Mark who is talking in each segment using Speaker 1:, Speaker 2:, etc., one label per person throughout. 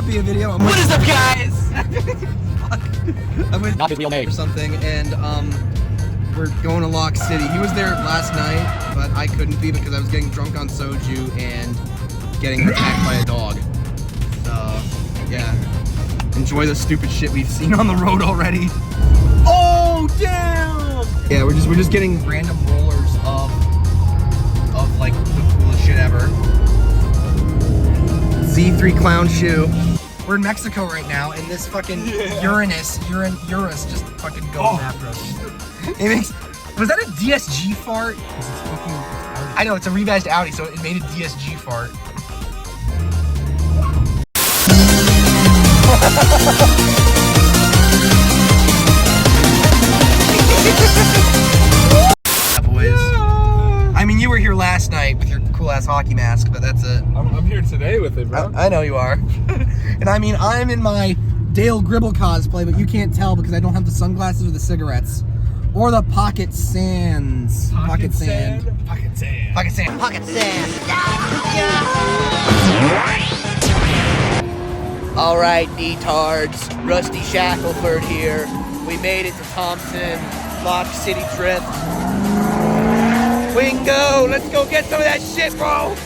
Speaker 1: not be a video.
Speaker 2: What is up, guys?
Speaker 1: I went
Speaker 2: Not his real name
Speaker 1: or something, and we're going to Lock City. He was there last night, but I couldn't be because I was getting drunk on soju and getting attacked by a dog. So yeah, enjoy the stupid shit we've seen on the road already. Oh damn! Yeah, we're just getting random rollers of like the coolest shit ever. Z3 clown shoe. We're in Mexico right now, and this fucking Urus just fucking goes after us. It makes. Was that a DSG fart? I know, it's a revised Audi, so it made a DSG fart. Boys. I mean, you were here last night with your cool-ass hockey mask, but that's it.
Speaker 3: I'm here today with it, bro.
Speaker 1: I know you are. And I mean, I'm in my Dale Gribble cosplay, but you can't tell because I don't have the sunglasses or the cigarettes. Or the pocket sands. Pocket sand.
Speaker 3: Pocket sand.
Speaker 1: Pocket sand.
Speaker 4: Pocket sand.
Speaker 2: Alright, D-tards. Rusty Shackleford here. We made it to Thompson. Lock City trip. Wingo, let's go get some of that shit, bro!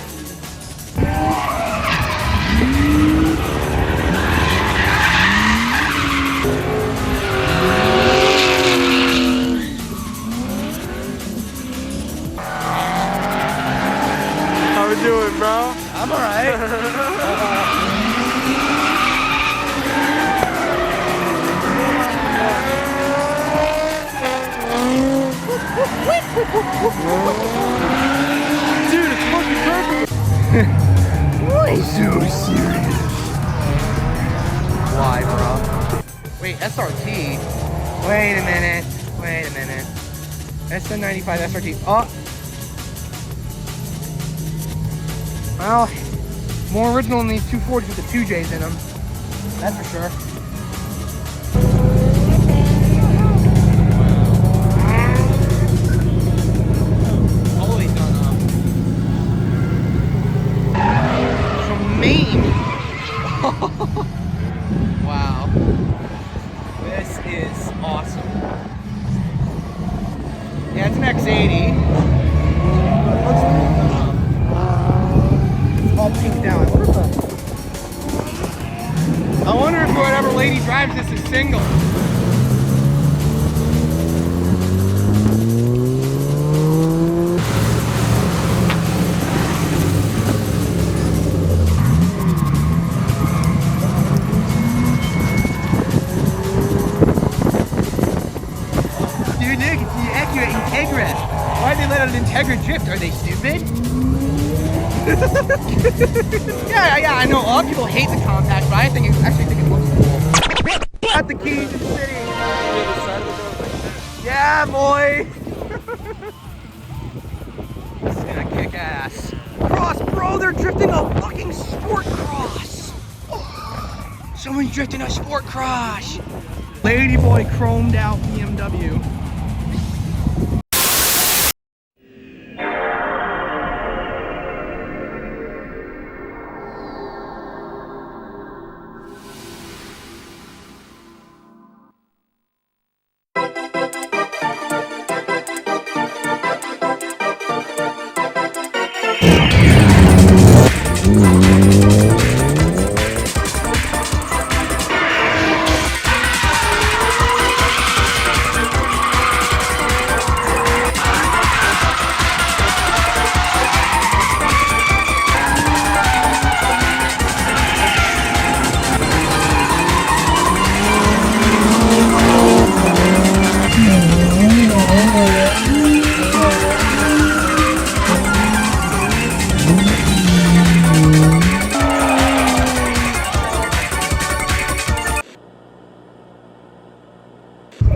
Speaker 3: How we doing, bro?
Speaker 2: I'm alright.
Speaker 3: Dude, it's fucking perfect.
Speaker 1: Why so serious? Why, bro?
Speaker 2: Wait, SRT?
Speaker 1: Wait a minute. SN95 SRT. Oh! Well, more original than these 240s with the 2Js in them. That's for sure.
Speaker 2: Wow. This is awesome. Yeah, it's an X80.
Speaker 1: It's all pinked out.
Speaker 2: I wonder if whatever lady drives this is single. Why'd they let an Integra drift? Are they stupid? yeah, I know a lot of people hate the compact, but I actually think it looks cool. Got the keys to the city. Yeah, boy. This is gonna kick ass. Cross, bro, they're drifting a fucking sport cross. Someone's drifting a sport cross. Ladyboy chromed out BMW.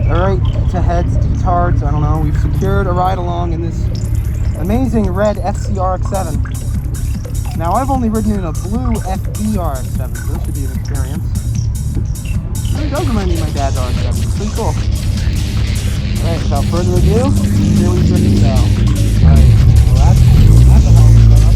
Speaker 1: Alright, to heads, D-tards, I don't know, we've secured a ride along in this amazing red FCRX7. Now, I've only ridden in a blue FDRX7, so this should be an experience. It really does remind me of my dad's RX7, it's pretty cool. Alright, without further ado, here we freaking go. Alright, well that's a hell of a setup.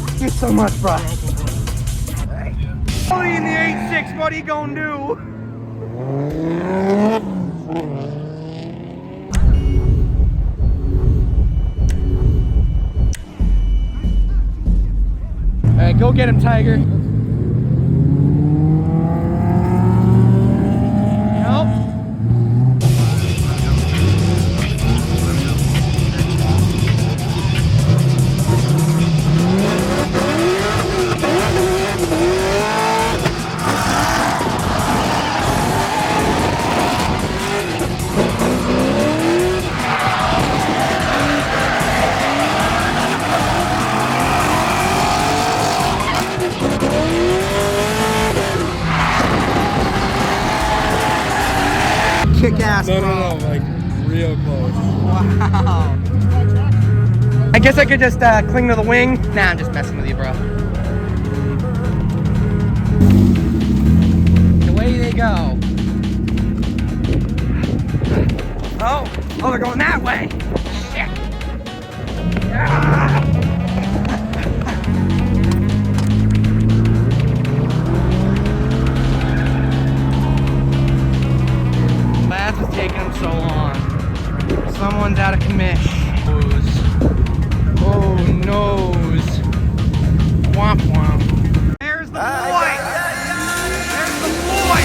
Speaker 2: Thank you so much, bro. Only in the 8.6, what are you gonna do? Alright, go get him, Tiger. Nope. Kick ass,
Speaker 3: No,
Speaker 2: bro.
Speaker 3: no, no, like real close.
Speaker 2: Wow. I guess I could just cling to the wing. Nah, I'm just messing with you, bro. Away they go. Oh, they're going that way. Shit. Ah. Lads is taking them so long. Someone's out of commission. Oh, nose. Womp womp. There's the boy. There's the boy.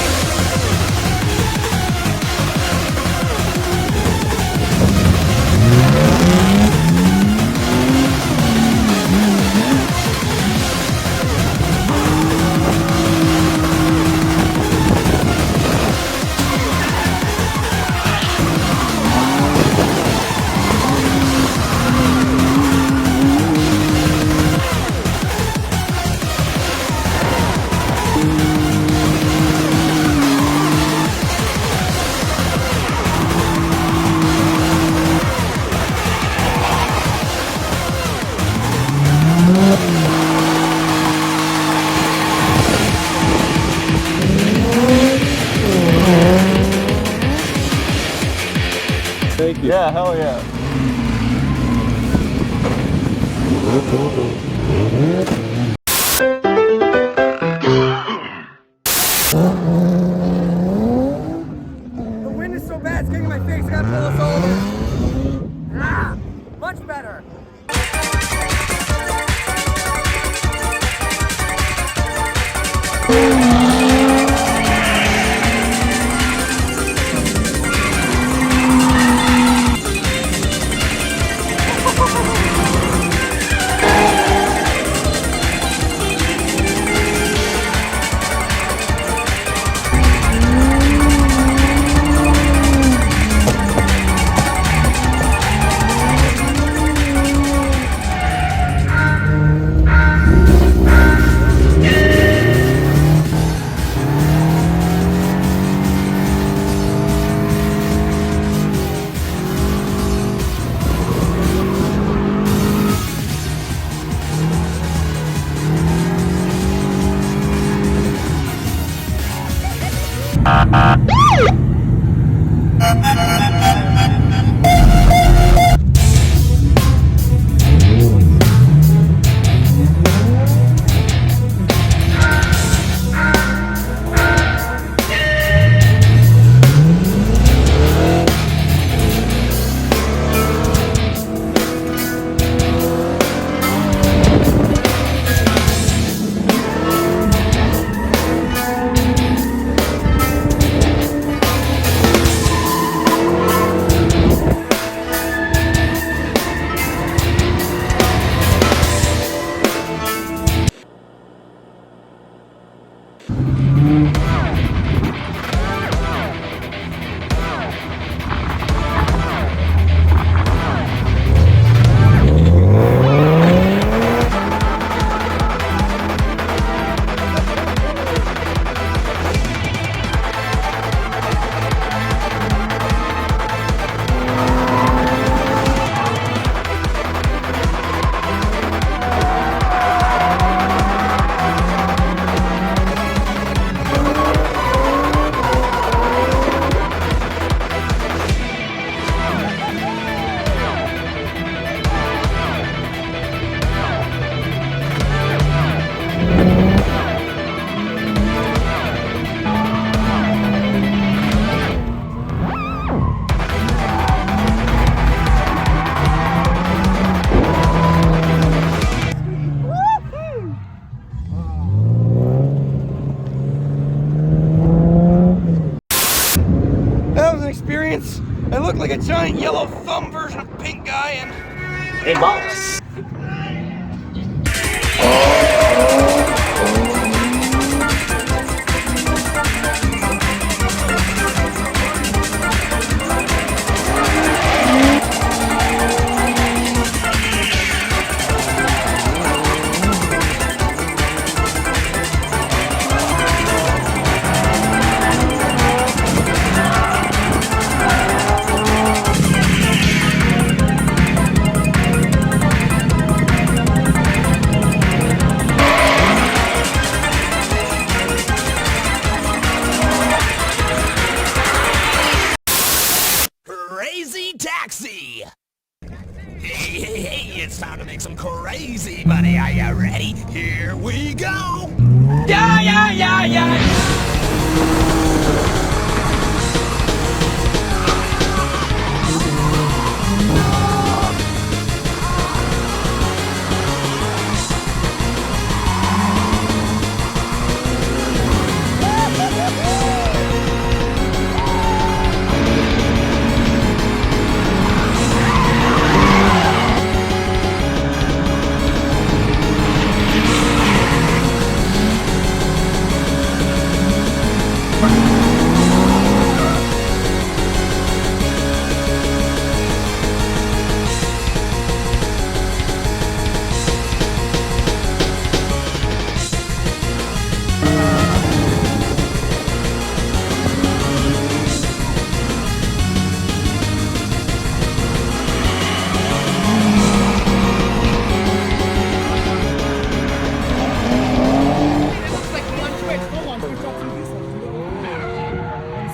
Speaker 3: Thank you. Yeah, hell yeah.
Speaker 2: The wind is so bad, it's getting in my face. I gotta pull us over. Ah, much better. giant yellow thumb version of Pink Guy and...
Speaker 4: Hey, boss.
Speaker 5: Crazy taxi! Hey, it's time to make some crazy money. Are you ready? Here we go! Yeah!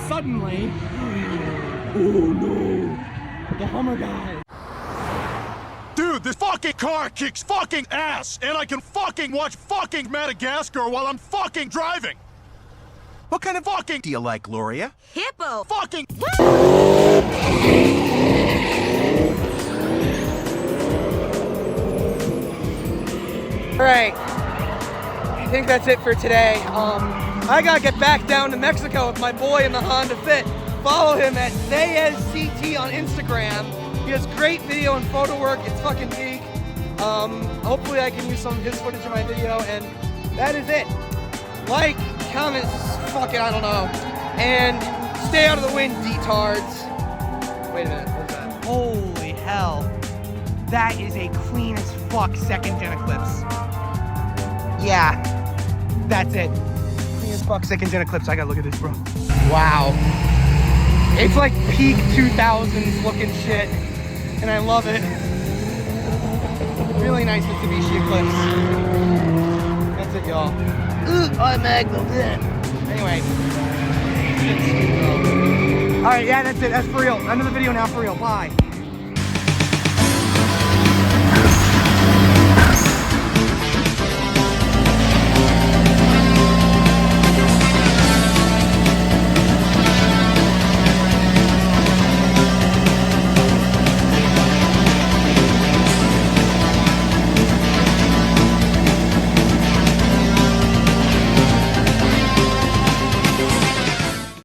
Speaker 2: Suddenly, oh no, the Hummer guy.
Speaker 6: Dude, this fucking car kicks fucking ass, and I can fucking watch fucking Madagascar while I'm fucking driving. What kind of fucking do you like, Gloria?
Speaker 7: Hippo.
Speaker 6: Fucking.
Speaker 2: All right, I think that's it for today. I gotta get back down to Mexico with my boy in the Honda Fit. Follow him at ZayezCT on Instagram. He has great video and photo work. It's fucking peak. Hopefully I can use some of his footage in my video, and that is it. Like, comment, fucking, I don't know. And stay out of the wind, detards. Wait a minute, what's that? Holy hell. That is a clean as fuck second gen Eclipse. Yeah, that's it. Clean as fuck second gen Eclipse. I gotta look at this, bro. Wow. It's like peak 2000s looking shit, and I love it. Really nice Mitsubishi Eclipse. That's it, y'all. I'm Magnum. Anyway. Alright, yeah, that's it. That's for real. End of the video now, for real. Bye.